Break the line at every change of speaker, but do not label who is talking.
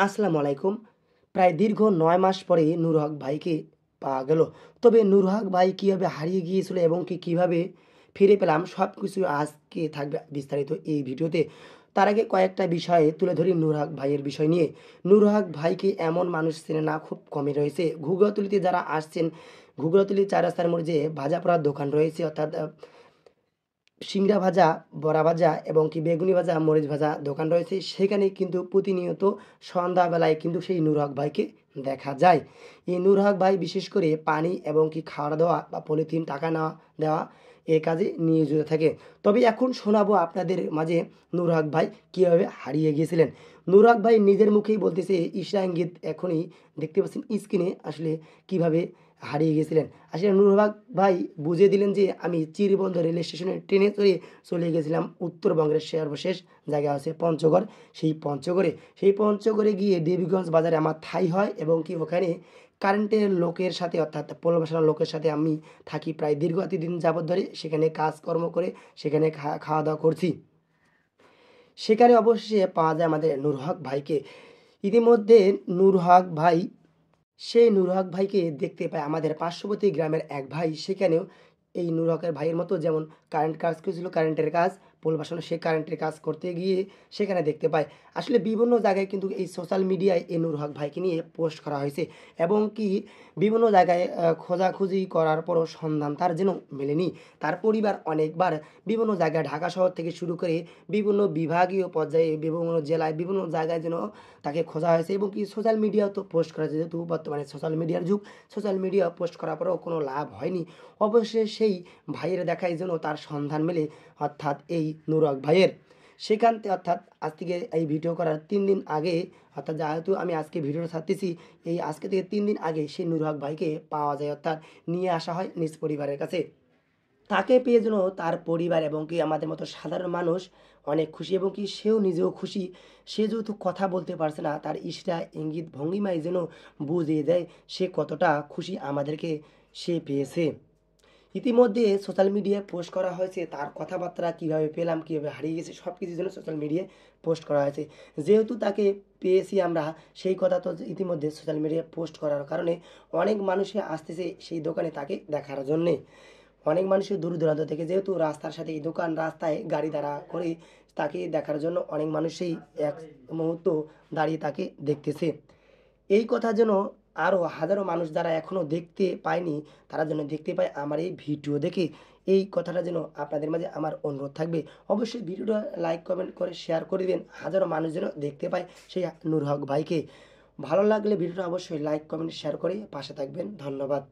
আসসালামু আলাইকুম। প্রায় দীর্ঘ ৯ মাস পরে নূর হক ভাইকে পাওয়া গেল। তবে নূর হক ভাই কীভাবে হারিয়ে গিয়েছিল এবং কীভাবে ফিরে পেলাম সবকিছু আজকে থাকবে বিস্তারিত এই ভিডিওতে। তার আগে কয়েকটা বিষয় তুলে ধরি নূর হক ভাইয়ের বিষয় নিয়ে। নূর হক ভাইকে এমন মানুষ চেনে না খুব কমই রয়েছে। ঘুঘুরাতুলিতে যারা আসছেন, ঘুঘুরাতুলি ৪ রাস্তার মোড়ে যে ভাজা পোড়ার দোকান রয়েছে অর্থাৎ সিংড়া ভাজা, বড়া ভাজা এবং বেগুনি ভাজা, মরিচ ভাজা দোকান রয়েছে। সেখানে কিন্তু প্রতিনিয়ত সন্ধ্যাবেলায় কিন্তু সেই নূর হক ভাইকে দেখা যায়। এই নূর হক ভাই বিশেষ করে পানি এবং খাওয়া-দাওয়া বা পলিথিন টাকা নেওয়া দেওয়া এ কাজে নিয়োজিত থাকে। তবে এখন শোনাবো আপনাদের মাঝে নূর হক ভাই কীভাবে হারিয়ে গিয়েছিলেন। নূর হক ভাই নিজের মুখেই বলতেছে ইশারা ইঙ্গিত এখনই দেখতে পাচ্ছেন স্ক্রিনে আসলে কীভাবে হারিয়ে গেছিলেন। আসলে নূর হক ভাই বুঝিয়ে দিলেন যে আমি চিরবন্দর রেল স্টেশনে ট্রেনে চলে গেছিলাম উত্তরবঙ্গের সর্বশেষ জায়গা আছে পঞ্চগড়। সেই পঞ্চগড়ে গিয়ে দেবীগঞ্জ বাজারে আমার ঠাঁই হয় এবং ওখানে কারেন্টের লোকের সাথে অর্থাৎ পোল বসানোর লোকের সাথে আমি থাকি প্রায় দীর্ঘ এতদিন যাবৎ ধরে। সেখানে কাজকর্ম করে সেখানে খাওয়া দাওয়া করছি। সেখানে অবশেষে পাওয়া যায় আমাদের নূর হক ভাইকে। ইতিমধ্যে নূর হক ভাই সেই নূর হক ভাইকে দেখতে পায় আমাদের পার্শ্ববর্তী গ্রামের এক ভাই। সেখানেও এই নূর হকের ভাইয়ের মতো যেমন কারেন্ট কাজ করছিল, কারেন্টের কাজ, পোল বসানো, সে কারেন্টের কাজ করতে গিয়ে সেখানে দেখতে পায়। আসলে বিভিন্ন জায়গায় কিন্তু এই সোশ্যাল মিডিয়ায় এই নূর হক ভাইকে নিয়ে পোস্ট করা হয়েছে এবং বিভিন্ন জায়গায় খোঁজাখুঁজি করার পরও সন্ধান তার যেন মেলেনি। তার পরিবার অনেকবার বিভিন্ন জায়গায় ঢাকা শহর থেকে শুরু করে বিভিন্ন বিভাগীয় পর্যায়ে, বিভিন্ন জেলায়, বিভিন্ন জায়গায় যেন তাকে খোঁজা হয়েছে এবং সোশ্যাল মিডিয়াও তো পোস্ট করা যায়, যেহেতু বর্তমানে সোশ্যাল মিডিয়ার যুগ। সোশ্যাল মিডিয়া পোস্ট করার পরেও কোনো লাভ হয়নি। অবশেষে সেই ভাইয়ের দেখায় যেন তার সন্ধান মেলে, অর্থাৎ এই নূর হক ভাইয়ের। সেখান থেকে অর্থাৎ আজ থেকে এই ভিডিও করার ৩ দিন আগে, অর্থাৎ যেহেতু আমি আজকে ভিডিওটা ছাড়তেছি, এই আজকে থেকে ৩ দিন আগে সেই নূর হক ভাইকে পাওয়া যায়, অর্থাৎ নিয়ে আসা হয় নিজ পরিবারের কাছে। তাকে পেয়ে যেন তার পরিবার এবং আমাদের মতো সাধারণ মানুষ অনেক খুশি এবং সেও নিজেও খুশি। সে যেহেতু কথা বলতে পারছে না, তার ইশারা ইঙ্গিত ভঙ্গিমায় যেন বুঝিয়ে দেয় সে কতটা খুশি আমাদেরকে সে পেয়েছে। ইতিমধ্যে সোশ্যাল মিডিয়ায় পোস্ট করা হয়েছে তার কথাবার্তা কীভাবে পেলাম, কীভাবে হারিয়ে গেছে, সব কিছুর জন্য সোশ্যাল মিডিয়ায় পোস্ট করা হয়েছে। যেহেতু তাকে পেয়েছি আমরা, সেই কথা তো ইতিমধ্যে সোশ্যাল মিডিয়ায় পোস্ট করার কারণে অনেক মানুষই আসতেছে সেই দোকানে তাকে দেখার জন্যে। অনেক মানুষই দূর দূরান্ত থেকে, যেহেতু রাস্তার সাথে এই দোকান, রাস্তায় গাড়ি দাঁড়া করে তাকে দেখার জন্য অনেক মানুষই এক মুহূর্ত দাঁড়িয়ে তাকে দেখতেছে। এই কথা যেন আরও হাজারো মানুষ যারা এখনও দেখতে পায়নি তারা যেন দেখতে পায় আমার এই ভিডিও দেখে। এই কথাটা যেন আপনাদের মাঝে আমার অনুরোধ থাকবে। অবশ্যই ভিডিওটা লাইক কমেন্ট করে শেয়ার করে দিবেন, হাজারো মানুষ যেন দেখতে পায় সেই নূর হক ভাইকে। ভালো লাগলে ভিডিওটা অবশ্যই লাইক কমেন্ট শেয়ার করে পাশে থাকবেন। ধন্যবাদ।